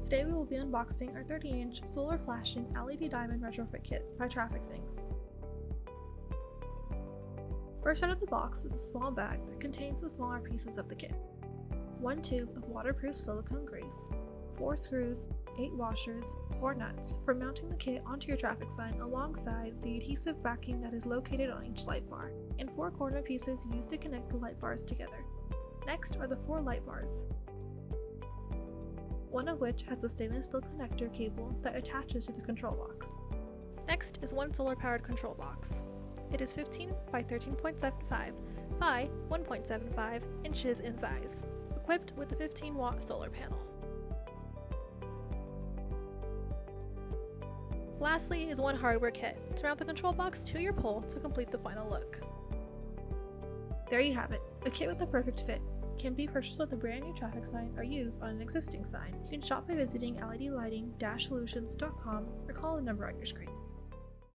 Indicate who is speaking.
Speaker 1: Today we will be unboxing our 30-inch solar flashing LED diamond retrofit kit by Traffic Thingz. First out of the box is a small bag that contains the smaller pieces of the kit. 1 tube of waterproof silicone grease, 4 screws, 8 washers, or nuts for mounting the kit onto your traffic sign alongside the adhesive backing that is located on each light bar, and 4 corner pieces used to connect the light bars together. Next are the 4 light bars, one of which has a stainless steel connector cable that attaches to the control box. Next is one solar-powered control box. It is 15 by 13.75 by 1.75 inches in size, equipped with a 15-watt solar panel. Lastly is one hardware kit to mount the control box to your pole to complete the final look. There you have it, a kit with the perfect fit. Can be purchased with a brand new traffic sign or used on an existing sign. You can shop by visiting ledlighting-solutions.com or call the number on your screen.